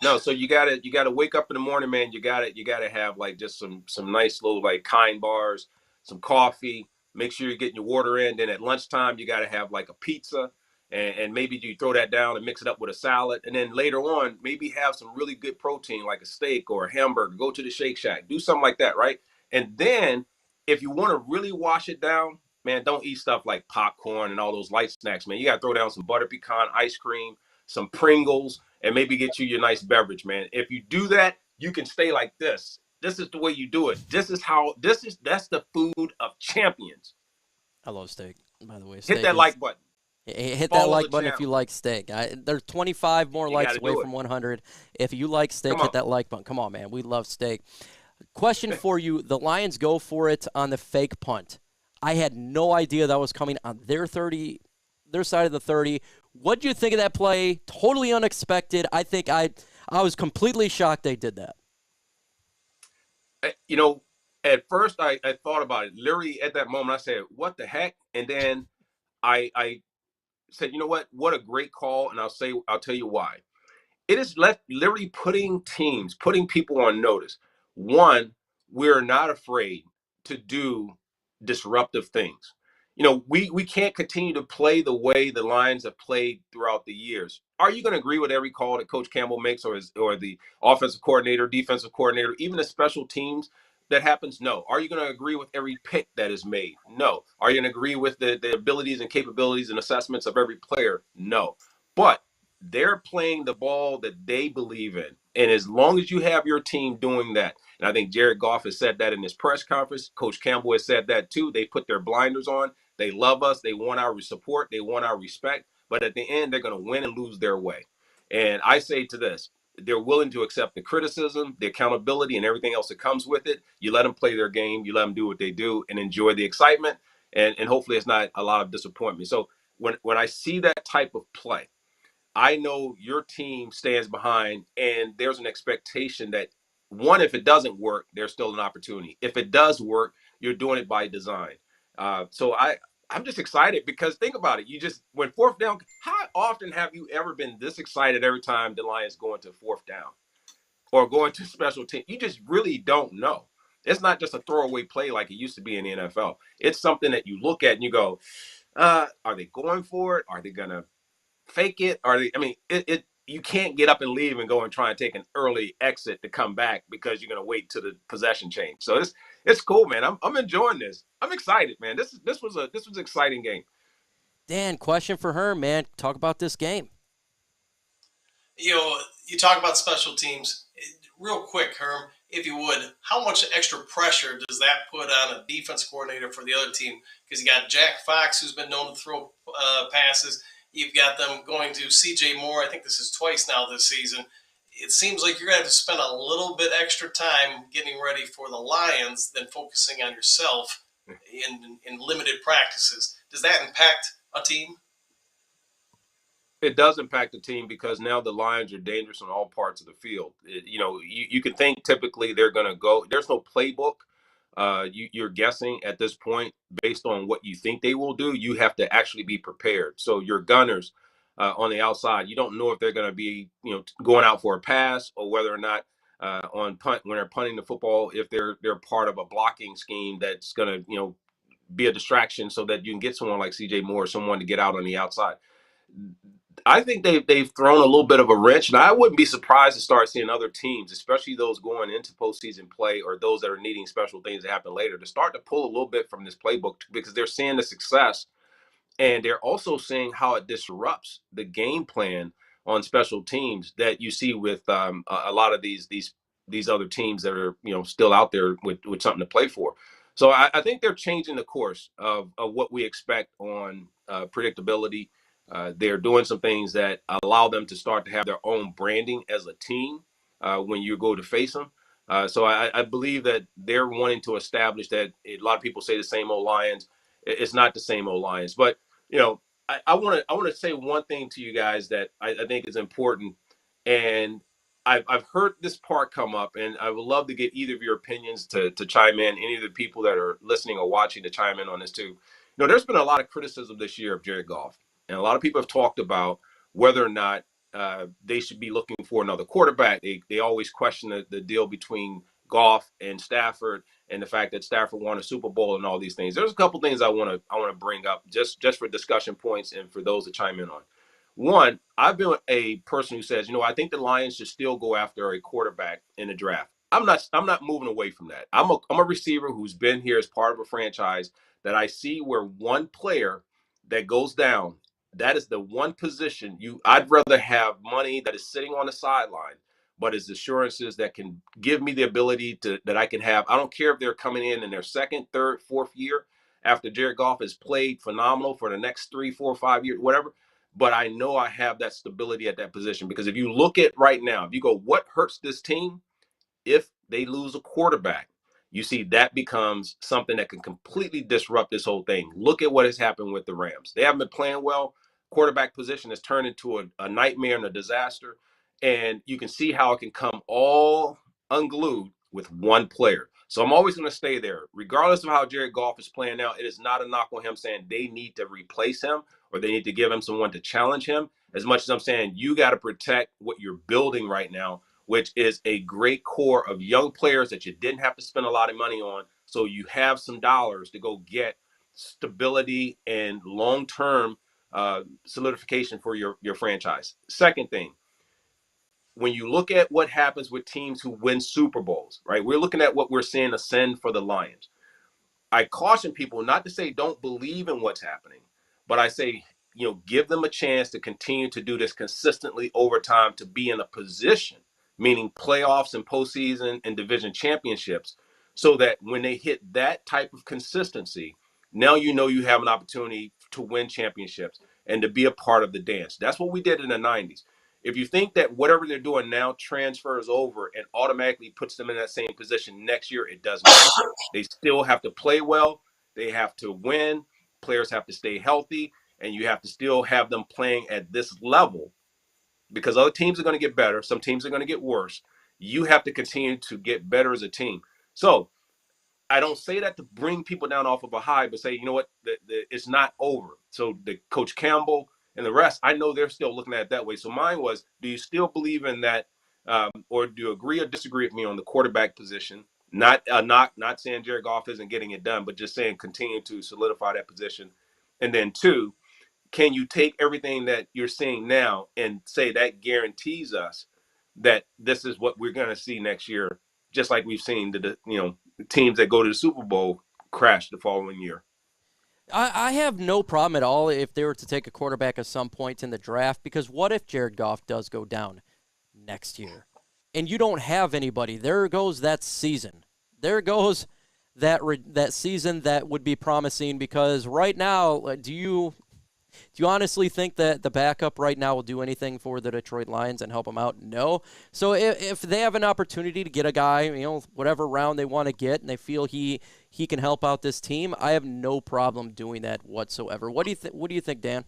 No, so you gotta wake up in the morning, man. You gotta have like just some nice little like Kind bars, some coffee. Make sure you're getting your water in. Then at lunchtime, you gotta have like a pizza, and maybe you throw that down and mix it up with a salad. And then later on, maybe have some really good protein like a steak or a hamburger. Go to the Shake Shack, do something like that, right? And then if you want to really wash it down, man, don't eat stuff like popcorn and all those light snacks, man. You gotta throw down some butter pecan ice cream, some Pringles, and maybe get you your nice beverage, man. If you do that, you can stay like this. This is the way you do it. That's the food of champions. I love steak, by the way. Hit that like button. Hit that like button if you like steak. There's 25 more likes away from 100. If you like steak, hit that like button. Come on, man. We love steak. Question for you. The Lions go for it on the fake punt. I had no idea that was coming on their side of the 30. What do you think of that play? Totally unexpected. I think I was completely shocked they did that. At first I thought about it. Literally at that moment I said, what the heck? And then I said, you know what? What a great call. And I'll tell you why. It is literally putting people on notice. One, we're not afraid to do disruptive things. we can't continue to play the way the Lions have played throughout the years. Are you going to agree with every call that Coach Campbell makes, or the offensive coordinator, defensive coordinator, even the special teams that happens? No. Are you going to agree with every pick that is made? No. Are you going to agree with the abilities and capabilities and assessments of every player? No. But they're playing the ball that they believe in. And as long as you have your team doing that, and I think Jared Goff has said that in his press conference, Coach Campbell has said that too. They put their blinders on. They love us. They want our support. They want our respect. But at the end, they're going to win and lose their way. And I say to this, they're willing to accept the criticism, the accountability, and everything else that comes with it. You let them play their game. You let them do what they do and enjoy the excitement. And hopefully it's not a lot of disappointment. So when I see that type of play, I know your team stands behind, and there's an expectation that, one, if it doesn't work, there's still an opportunity. If it does work, you're doing it by design. So I'm just excited because think about it. You just, when fourth down, how often have you ever been this excited every time the Lions go into fourth down or going to special team? You just really don't know. It's not just a throwaway play like it used to be in the NFL. It's something that you look at and you go, are they going for it? Are they going to fake it? Are they? I mean, you can't get up and leave and go and try and take an early exit to come back because you're going to wait till the possession change. So it's cool, man. I'm enjoying this. I'm excited, man. This was an exciting game. Dan, question for her, man. Talk about this game. You talk about special teams. Real quick, Herm, if you would, how much extra pressure does that put on a defense coordinator for the other team? Because you got Jack Fox, who's been known to throw passes. You've got them going to C.J. Moore. I think this is twice now this season. It seems like you're going to have to spend a little bit extra time getting ready for the Lions than focusing on yourself in limited practices. Does that impact a team? It does impact the team because now the Lions are dangerous on all parts of the field. You can think typically they're going to go. There's no playbook. You're guessing at this point based on what you think they will do. You have to actually be prepared. So your gunners on the outside, you don't know if they're going to be going out for a pass or whether or not on punt when they're punting the football, if they're part of a blocking scheme that's going to be a distraction so that you can get someone like C.J. Moore, someone to get out on the outside. I think they've thrown a little bit of a wrench, and I wouldn't be surprised to start seeing other teams, especially those going into postseason play or those that are needing special things to happen later, to start to pull a little bit from this playbook because they're seeing the success, and they're also seeing how it disrupts the game plan on special teams that you see with a lot of these other teams that are still out there with something to play for. So I think they're changing the course of what we expect on predictability. They're doing some things that allow them to start to have their own branding as a team when you go to face them. So I believe that they're wanting to establish that. A lot of people say the same old Lions. It's not the same old Lions. But I want to say one thing to you guys that I think is important, and I've heard this part come up, and I would love to get either of your opinions to chime in. Any of the people that are listening or watching to chime in on this too. There's been a lot of criticism this year of Jared Goff. And a lot of people have talked about whether or not they should be looking for another quarterback. They always question the deal between Goff and Stafford and the fact that Stafford won a Super Bowl and all these things. There's a couple things I want to bring up just for discussion points and for those to chime in on. One, I've been a person who says, I think the Lions should still go after a quarterback in the draft. I'm not moving away from that. I'm a receiver who's been here as part of a franchise that I see where one player that goes down, that is the one position I'd rather have money that is sitting on the sideline, but is assurances that can give me the ability that I can have. I don't care if they're coming in their second, third, fourth year after Jared Goff has played phenomenal for the next 3, 4, 5 years, whatever. But I know I have that stability at that position because if you look at right now, if you go, what hurts this team? If they lose a quarterback, you see that becomes something that can completely disrupt this whole thing. Look at what has happened with the Rams. They haven't been playing well. Quarterback position has turned into a nightmare and a disaster. And you can see how it can come all unglued with one player. So I'm always going to stay there. Regardless of how Jared Goff is playing now, it is not a knock on him saying they need to replace him or they need to give him someone to challenge him. As much as I'm saying you got to protect what you're building right now, which is a great core of young players that you didn't have to spend a lot of money on. So you have some dollars to go get stability and long-term solidification for your franchise. Second thing, when you look at what happens with teams who win Super Bowls, right? We're looking at what we're seeing ascend for the Lions. I caution people not to say don't believe in what's happening, but I say, give them a chance to continue to do this consistently over time to be in a position, meaning playoffs and postseason and division championships, so that when they hit that type of consistency, now you have an opportunity to win championships and to be a part of the dance. That's what we did in the 90s. If you think that whatever they're doing now transfers over and automatically puts them in that same position next year, it does not. They still have to play well. They have to win. Players have to stay healthy, and you have to still have them playing at this level because other teams are going to get better. Some teams are going to get worse. You have to continue to get better as a team. So I don't say that to bring people down off of a high, but say, you know what, it's not over. So the Coach Campbell and the rest, I know they're still looking at it that way. So mine was, do you still believe in that, or do you agree or disagree with me on the quarterback position? Not saying Jared Goff isn't getting it done, but just saying continue to solidify that position. And then two, can you take everything that you're seeing now and say that guarantees us that this is what we're going to see next year, just like we've seen the teams that go to the Super Bowl crash the following year? I have no problem at all if they were to take a quarterback at some point in the draft, because what if Jared Goff does go down next year and you don't have anybody? There goes that season. There goes that season that would be promising, because right now, do you honestly think that the backup right now will do anything for the Detroit Lions and help them out? No. So if they have an opportunity to get a guy, whatever round they want to get, and they feel he can help out this team, I have no problem doing that whatsoever. What do you think, Dan?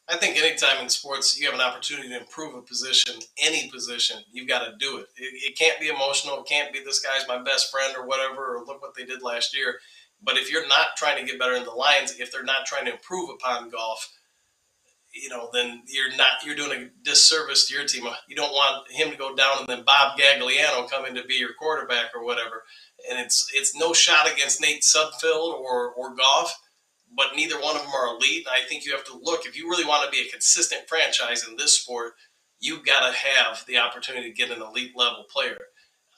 I think anytime in sports you have an opportunity to improve a position, any position, you've got to do it. It can't be emotional. It can't be this guy's my best friend or whatever, or look what they did last year. But if you're not trying to get better in the Lions, if they're not trying to improve upon Goff, then you're doing a disservice to your team. You don't want him to go down and then Bob Gagliano come in to be your quarterback or whatever. And it's no shot against Nate Sudfeld or Goff, but neither one of them are elite. I think you have to look, if you really want to be a consistent franchise in this sport, you've got to have the opportunity to get an elite level player.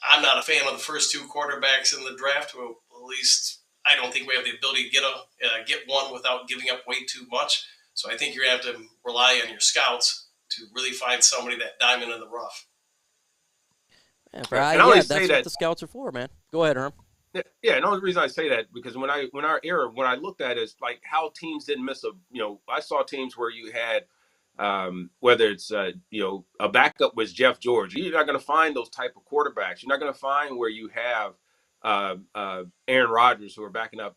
I'm not a fan of the first two quarterbacks in the draft. Well, at least I don't think we have the ability to get one without giving up way too much. So I think you're going to have to rely on your scouts to really find somebody, that diamond in the rough. That's what the scouts are for, man. Go ahead, Herm. Yeah, and the only reason I say that, because when I looked at it, is like how teams didn't miss I saw teams where you had whether it's a backup was Jeff George. You're not going to find those type of quarterbacks. You're not going to find where you have Aaron Rodgers who are backing up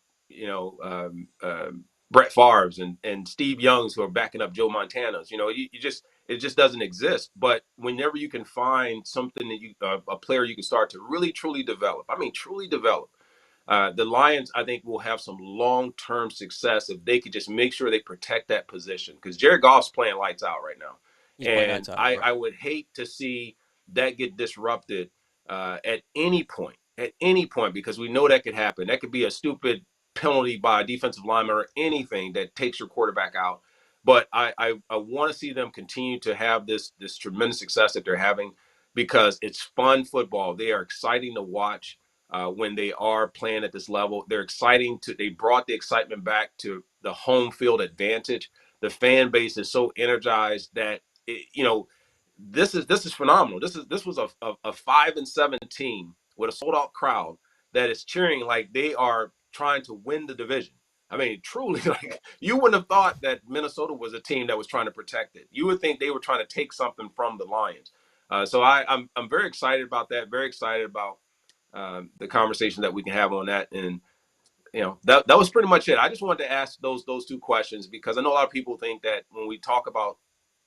Brett Favre's and Steve Young's who are backing up Joe Montana's. It just doesn't exist. But whenever you can find something that a player you can start to really truly develop. The Lions, I think, will have some long-term success if they could just make sure they protect that position, because Jared Goff's playing lights out right now. I would hate to see that get disrupted at any point, because we know that could happen. That could be a stupid penalty by a defensive lineman or anything that takes your quarterback out. But I want to see them continue to have this tremendous success that they're having, because it's fun football. They are exciting to watch. When they are playing at this level, they brought the excitement back to the home field advantage. The fan base is so energized that this is phenomenal. This was a 5-7 team with a sold out crowd that is cheering like they are trying to win the division. I mean, truly, like, you wouldn't have thought that Minnesota was a team that was trying to protect it. You would think they were trying to take something from the Lions. So I'm very excited about that. Very excited about the conversation that we can have on that. And that was pretty much it. I just wanted to ask those two questions, because I know a lot of people think that when we talk about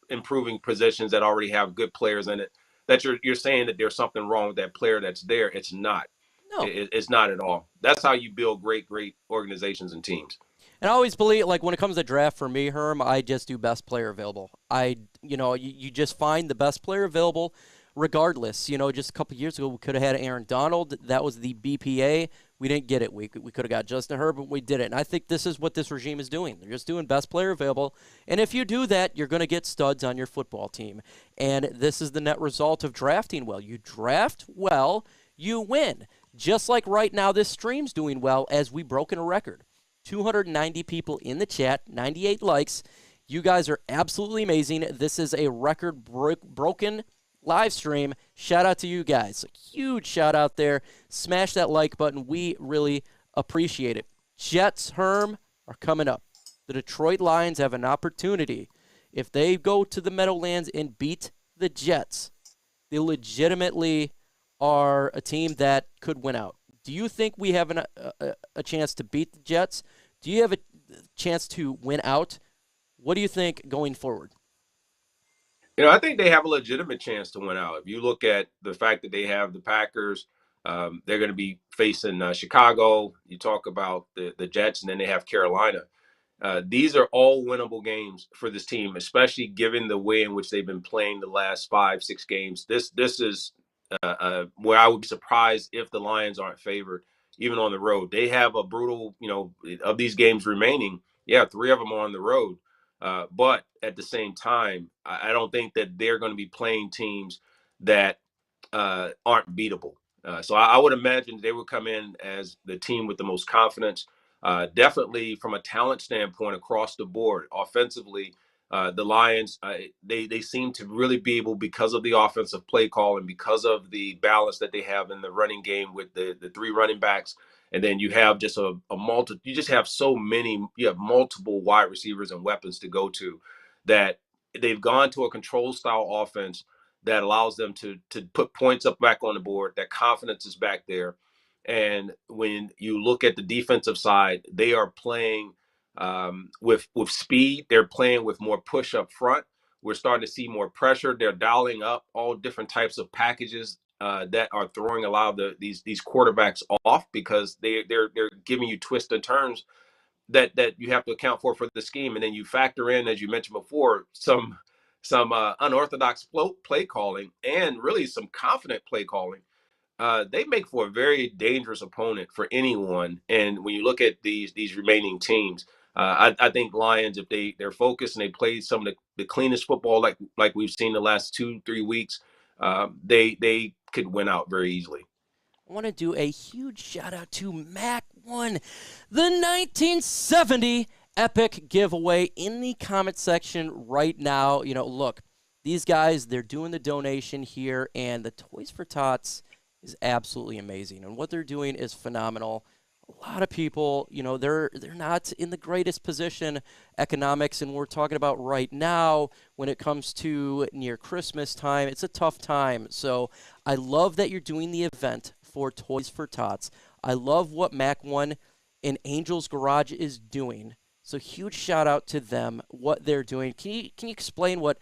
improving positions that already have good players in it, that you're saying that there's something wrong with that player that's there. It's not. No. It's not at all. That's how you build great organizations and teams. And I always believe, like, when it comes to draft, for me, Herm, I just do best player available. You just find the best player available regardless. Just a couple of years ago, we could have had Aaron Donald. That was the BPA. We didn't get it. We could have got Justin Herbert, but we did it. And I think this is what this regime is doing. They're just doing best player available. And if you do that, you're going to get studs on your football team. And this is the net result of drafting well. You draft well, you win. Just like right now, this stream's doing well as we broken a record. 290 people in the chat, 98 likes. You guys are absolutely amazing. This is a record broken live stream. Shout out to you guys. A huge shout out there. Smash that like button. We really appreciate it. Jets, Herm, are coming up. The Detroit Lions have an opportunity. If they go to the Meadowlands and beat the Jets, they legitimately are a team that could win out. Do you think we have a chance to beat the Jets? Do you have a chance to win out? What do you think going forward? I think they have a legitimate chance to win out. If you look at the fact that they have the Packers, they're going to be facing Chicago. You talk about the Jets, and then they have Carolina. These are all winnable games for this team, especially given the way in which they've been playing the last 5-6 games. This is where I would be surprised if the Lions aren't favored, even on the road. They have a brutal, of these games remaining. Yeah, 3 of them are on the road. But at the same time, I don't think that they're going to be playing teams that aren't beatable. So I would imagine they would come in as the team with the most confidence. Definitely from a talent standpoint across the board. Offensively, the Lions, they seem to really be able, because of the offensive play call and because of the balance that they have in the running game with the 3 running backs. And then you have just you just have you have multiple wide receivers and weapons to go to, that they've gone to a control style offense that allows them to put points up back on the board. That confidence is back there. And when you look at the defensive side, they are playing with speed. They're playing with more push up front. We're starting to see more pressure. They're dialing up all different types of packages that are throwing a lot of these quarterbacks off, because they're giving you twists and turns that you have to account for the scheme. And then you factor in, as you mentioned before, some unorthodox play calling and really some confident play calling. They make for a very dangerous opponent for anyone. And when you look at these remaining teams, I think Lions, if they're focused and they play some of the cleanest football like we've seen the last 2-3 weeks, they could win out very easily. I want to do a huge shout out to Mac 1, the 1970 epic giveaway in the comment section right now. Look, these guys, they're doing the donation here, and the Toys for Tots is absolutely amazing, and what they're doing is phenomenal. A lot of people, they're not in the greatest position economics, and we're talking about right now when it comes to near Christmas time. It's a tough time. So I love that you're doing the event for Toys for Tots. I love what Mac 1 and Angel's Garage is doing. So huge shout out to them, what they're doing. Can you explain what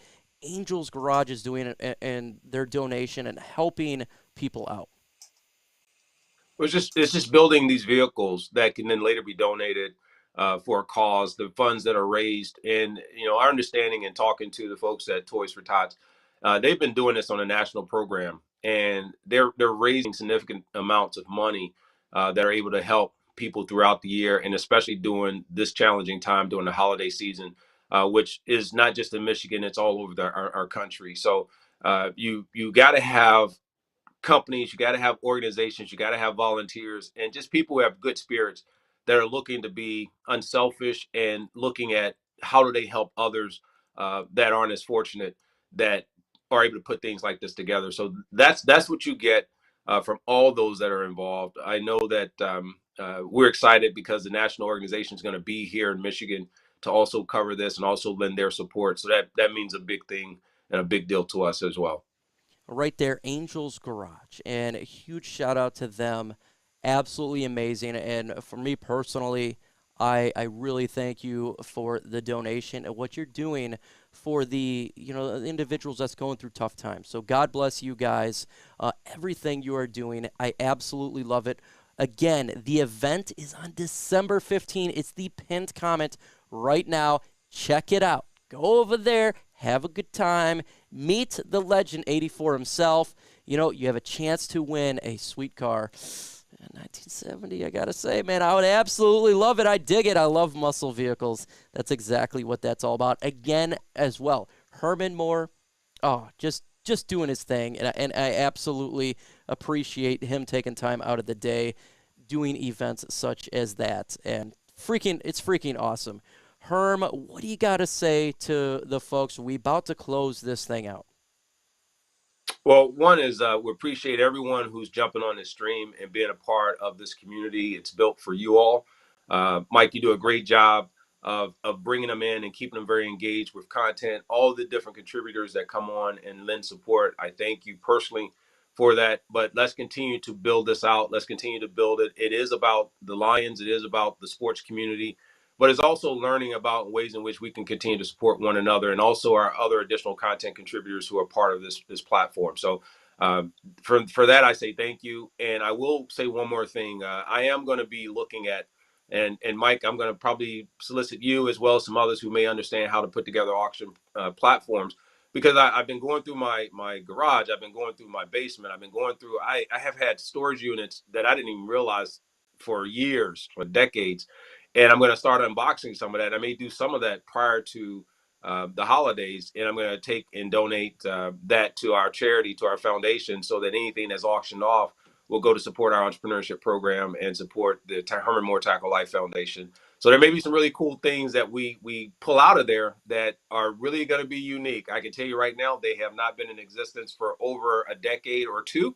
Angel's Garage is doing and their donation and helping people out? It's just building these vehicles that can then later be donated for a cause. The funds that are raised, and our understanding and talking to the folks at Toys for Tots, they've been doing this on a national program, and they're raising significant amounts of money that are able to help people throughout the year, and especially during this challenging time during the holiday season, which is not just in Michigan, it's all over our country. So you got to have companies, you got to have organizations, you got to have volunteers, and just people who have good spirits that are looking to be unselfish and looking at how do they help others that aren't as fortunate, that are able to put things like this together. So that's what you get from all those that are involved. I know that we're excited because the national organization is going to be here in Michigan to also cover this and also lend their support. So that means a big thing and a big deal to us as well. Right there, Angel's Garage, and a huge shout out to them. Absolutely amazing. And for me personally, I really thank you for the donation and what you're doing for the individuals that's going through tough times. So God bless you guys. Everything you are doing, I absolutely love it. Again, the event is on December 15. It's the pinned comment right now. Check it out. Go over there, have a good time, meet the legend 84 himself. You have a chance to win a sweet car. 1970, I gotta say, man, I would absolutely love it. I dig it. I love muscle vehicles. That's exactly what that's all about. Again, as well, Herman Moore, just doing his thing, and I absolutely appreciate him taking time out of the day doing events such as that, and it's freaking awesome. Herm, what do you got to say to the folks? We about to close this thing out. Well, one is we appreciate everyone who's jumping on this stream and being a part of this community. It's built for you all. Mike, you do a great job of bringing them in and keeping them very engaged with content. All the different contributors that come on and lend support, I thank you personally for that. But let's continue to build this out. Let's continue to build it. It is about the Lions. It is about the sports community. But it's also learning about ways in which we can continue to support one another, and also our other additional content contributors who are part of this platform. So for that, I say thank you. And I will say one more thing. I am going to be looking at, and Mike, I'm going to probably solicit you as well as some others who may understand how to put together auction platforms, because I've been going through my garage. I've been going through my basement. I've been going through, I have had storage units that I didn't even realize for years, for decades. And I'm going to start unboxing some of that. I may do some of that prior to the holidays, and I'm going to take and donate that to our charity, to our foundation, so that anything that's auctioned off will go to support our entrepreneurship program and support the Herman Moore Tackle Life Foundation. So there may be some really cool things that we pull out of there that are really going to be unique. I can tell you right now, they have not been in existence for over a decade or two.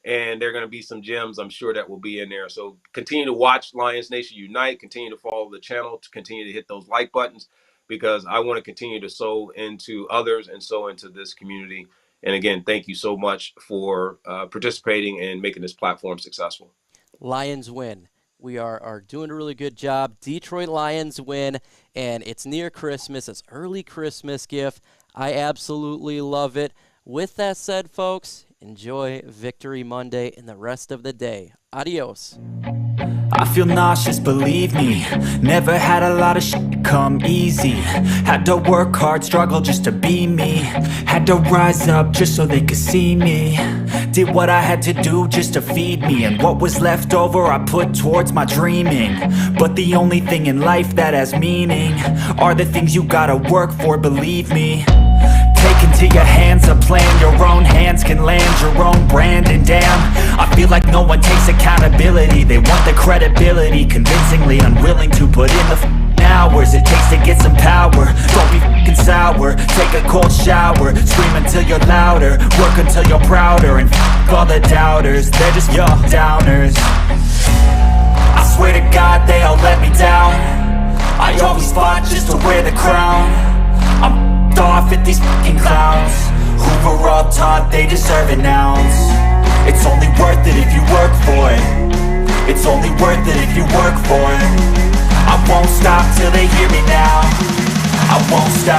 And there are going to be some gems, I'm sure, that will be in there. So continue to watch Lions Nation Unite. Continue to follow the channel. To continue to hit those like buttons, because I want to continue to sow into others and sow into this community. And again, thank you so much for participating and making this platform successful. Lions win. We are doing a really good job. Detroit Lions win, and it's near Christmas. It's early Christmas gift. I absolutely love it. With that said, folks, enjoy Victory Monday and the rest of the day. Adios. I feel nauseous, believe me. Never had a lot of shit come easy. Had to work hard, struggle just to be me. Had to rise up just so they could see me. Did what I had to do just to feed me, and what was left over I put towards my dreaming. But the only thing in life that has meaning are the things you gotta work for, believe me. Take into your hands a plan, your own hands can land your own brand. And damn, I feel like no one takes accountability. They want the credibility, convincingly unwilling to put in the hours it takes to get some power. Don't be f***ing sour, take a cold shower. Scream until you're louder, work until you're prouder. And f*** all the doubters, they're just your downers. I swear to God they all let me down. I always fought just to wear the crown. I'm off at these fucking clowns who were all taught they deserve an ounce. It's only worth it if you work for it. It's only worth it if you work for it. I won't stop till they hear me now. I won't stop.